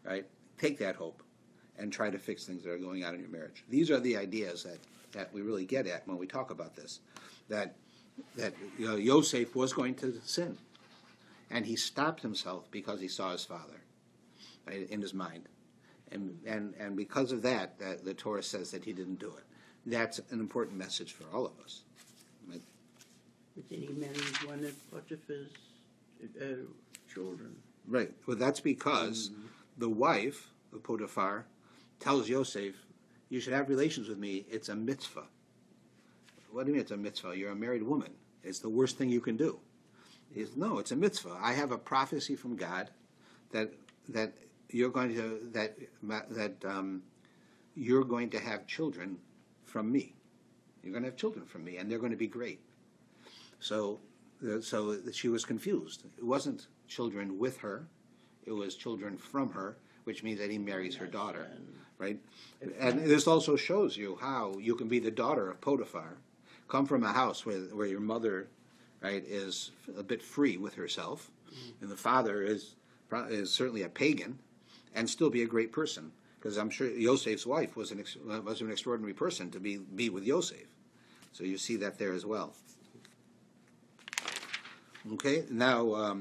right, take that hope and try to fix things that are going on in your marriage. These are the ideas that we really get at when we talk about this. That Yosef was going to sin, and he stopped himself because he saw his father, right, in his mind. And because of that, the Torah says that he didn't do it. That's an important message for all of us. Right? But then he married one of Potiphar's children. Right. Well, that's because the wife of Potiphar tells Yosef, you should have relations with me. It's a mitzvah. What do you mean it's a mitzvah? You're a married woman. It's the worst thing you can do. He says, no, it's a mitzvah. I have a prophecy from God that you're going to you're going to have children from me. You're going to have children from me, and they're going to be great. So she was confused. It wasn't children with her; it was children from her, which means that he marries her daughter, right? And this also shows you how you can be the daughter of Potiphar, come from a house where your mother, right, is a bit free with herself, and the father is certainly a pagan, and still be a great person. Because I'm sure Yosef's wife was an extraordinary person to be with Yosef. So you see that there as well. Okay, now,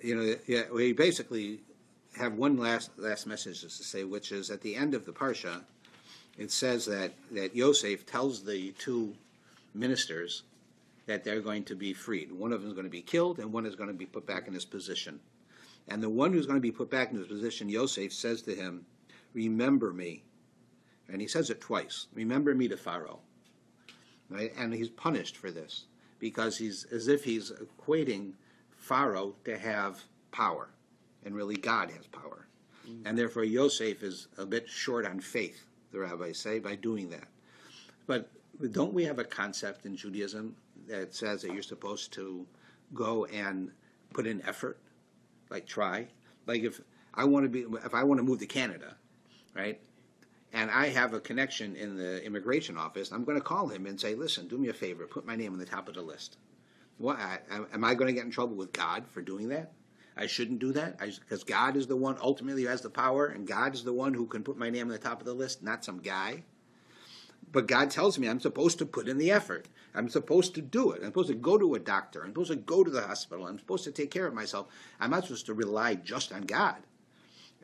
we basically have one last message to say, which is at the end of the Parsha, it says that Yosef tells the two ministers that they're going to be freed. One of them is going to be killed, and one is going to be put back in his position. And the one who's going to be put back in his position, Yosef says to him, remember me. And he says it twice. Remember me to Pharaoh. Right? And he's punished for this because he's as if he's equating Pharaoh to have power. And really God has power. And therefore Yosef is a bit short on faith, the rabbis say, by doing that. But don't we have a concept in Judaism that says that you're supposed to go and put in effort? Like try, like if I want to move to Canada, right, and I have a connection in the immigration office, I'm going to call him and say, listen, do me a favor, put my name on the top of the list. What, am I going to get in trouble with God for doing that? I shouldn't do that because God is the one ultimately who has the power, and God is the one who can put my name on the top of the list, not some guy. But God tells me I'm supposed to put in the effort. I'm supposed to do it. I'm supposed to go to a doctor. I'm supposed to go to the hospital. I'm supposed to take care of myself. I'm not supposed to rely just on God.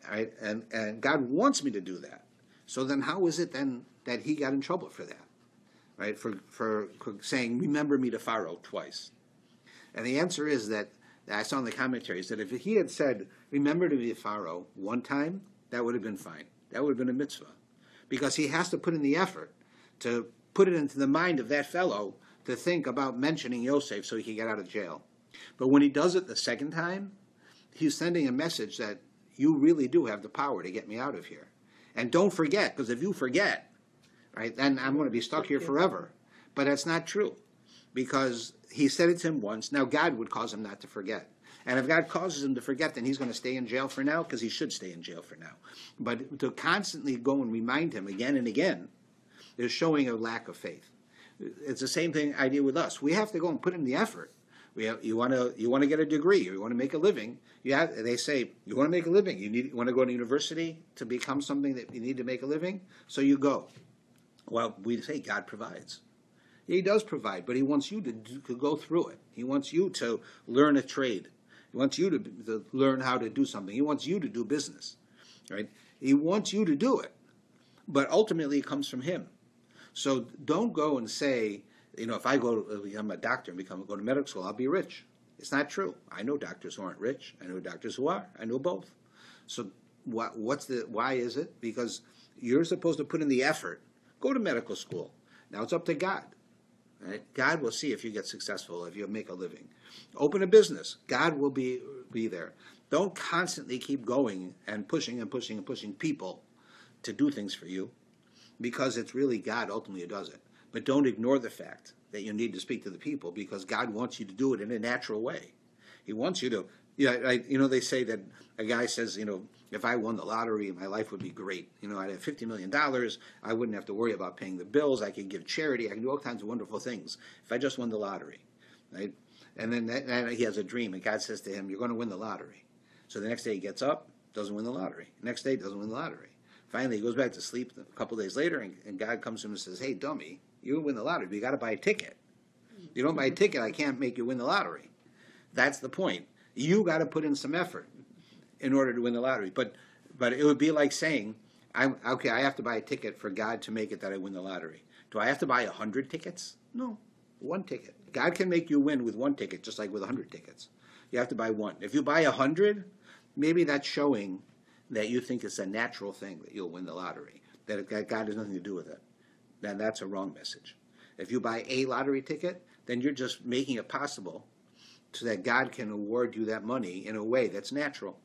Right? And God wants me to do that. So then how is it then that he got in trouble for that? Right? For saying, remember me to Pharaoh twice. And the answer is that I saw in the commentaries that if he had said, remember to me to Pharaoh one time, that would have been fine. That would have been a mitzvah. Because he has to put in the effort to put it into the mind of that fellow to think about mentioning Yosef so he can get out of jail. But when he does it the second time, he's sending a message that you really do have the power to get me out of here. And don't forget, because if you forget, right, then I'm going to be stuck here forever. But that's not true, because he said it to him once. Now God would cause him not to forget. And if God causes him to forget, then he's going to stay in jail for now, because he should stay in jail for now. But to constantly go and remind him again and again is showing a lack of faith. It's the same idea with us. We have to go and put in the effort. You want to get a degree, or you want to make a living. They say you want to make a living. You want to go to university to become something that you need to make a living. So you go. Well, we say God provides. He does provide, but he wants you to go through it. He wants you to learn a trade. He wants you to learn how to do something. He wants you to do business, right? He wants you to do it, but ultimately it comes from him. So don't go and say, if I become a doctor and go to medical school, I'll be rich. It's not true. I know doctors who aren't rich. I know doctors who are. I know both. So why is it? Because you're supposed to put in the effort. Go to medical school. Now it's up to God. Right? God will see if you get successful, if you make a living. Open a business. God will be there. Don't constantly keep going and pushing and pushing and pushing people to do things for you, because it's really God ultimately who does it. But don't ignore the fact that you need to speak to the people, because God wants you to do it in a natural way. He wants you to, they say that a guy says, if I won the lottery, my life would be great. I'd have $50 million. I wouldn't have to worry about paying the bills. I could give charity. I can do all kinds of wonderful things if I just won the lottery, right? And then he has a dream, and God says to him, you're going to win the lottery. So the next day he gets up, doesn't win the lottery. Next day, doesn't win the lottery. Finally, he goes back to sleep a couple of days later, and God comes to him and says, hey, dummy, you win the lottery, but you got to buy a ticket. You don't buy a ticket, I can't make you win the lottery. That's the point. You got to put in some effort. in order to win the lottery. But it would be like saying, I have to buy a ticket for God to make it that I win the lottery. Do I have to buy 100 tickets? No, one ticket. God can make you win with one ticket, just like with 100 tickets. You have to buy one. If you buy 100, maybe that's showing that you think it's a natural thing that you'll win the lottery, that God has nothing to do with it. Then that's a wrong message. If you buy a lottery ticket, then you're just making it possible so that God can award you that money in a way that's natural.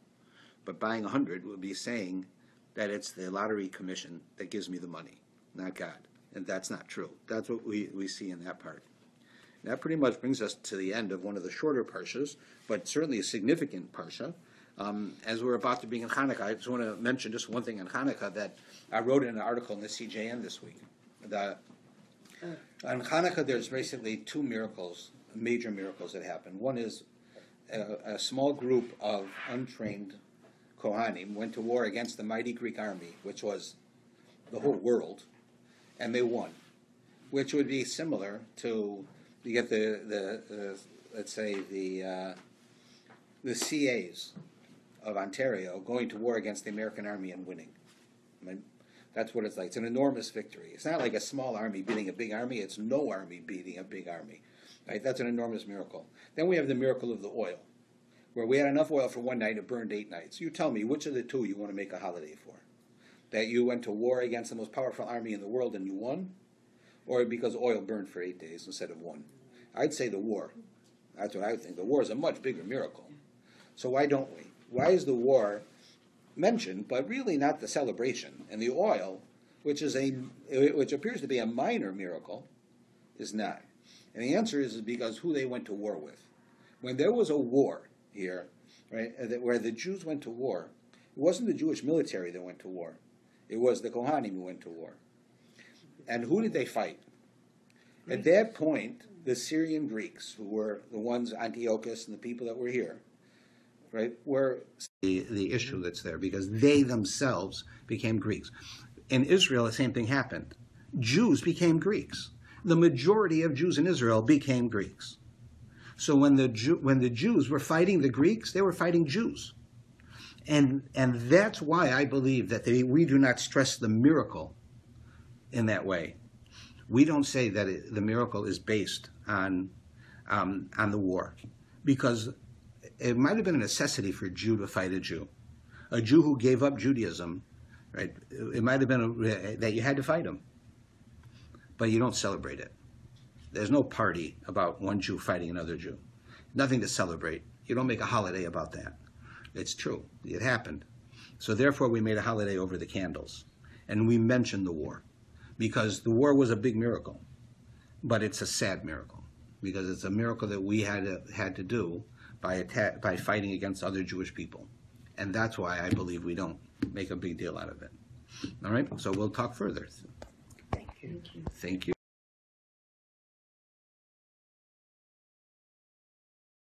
But buying 100 would be saying that it's the lottery commission that gives me the money, not God. And that's not true. That's what we see in that part. And that pretty much brings us to the end of one of the shorter parshas, but certainly a significant parsha. As we're about to begin Hanukkah, I just want to mention just one thing on Hanukkah that I wrote in an article in the CJN this week. On Hanukkah, there's basically two miracles, major miracles that happen. One is a small group of untrained Kohanim went to war against the mighty Greek army, which was the whole world, and they won, which would be similar to, you get the let's say the CAs of Ontario going to war against the American army and winning. I mean, that's what it's like. It's an enormous victory. It's not like a small army beating a big army. It's no army beating a big army. Right? That's an enormous miracle. Then we have the miracle of the oil, where we had enough oil for one night, it burned 8 nights. You tell me, which of the two you want to make a holiday for? That you went to war against the most powerful army in the world and you won? Or because oil burned for 8 days instead of 1? I'd say the war. That's what I would think. The war is a much bigger miracle. So why don't we? Why is the war mentioned, but really not the celebration? And the oil, which appears to be a minor miracle, is not. And the answer is because who they went to war with. When there was a war here, right, where the Jews went to war, it wasn't the Jewish military that went to war. It was the Kohanim who went to war. And who did they fight? At that point, the Syrian Greeks, who were the ones, Antiochus and the people that were here, right, were the issue that's there, because they themselves became Greeks. In Israel, the same thing happened. Jews became Greeks. The majority of Jews in Israel became Greeks. So when the Jews were fighting the Greeks, they were fighting Jews. And that's why I believe that we do not stress the miracle in that way. We don't say that the miracle is based on the war, because it might have been a necessity for a Jew to fight a Jew who gave up Judaism, right? It might have been that you had to fight him, but you don't celebrate it. There's no party about one Jew fighting another Jew. Nothing to celebrate. You don't make a holiday about that. It's true. It happened. So therefore we made a holiday over the candles. And we mentioned the war, because the war was a big miracle, but it's a sad miracle, because it's a miracle that we had to do by fighting against other Jewish people. And that's why I believe we don't make a big deal out of it. All right? So we'll talk further. Thank you. Thank you.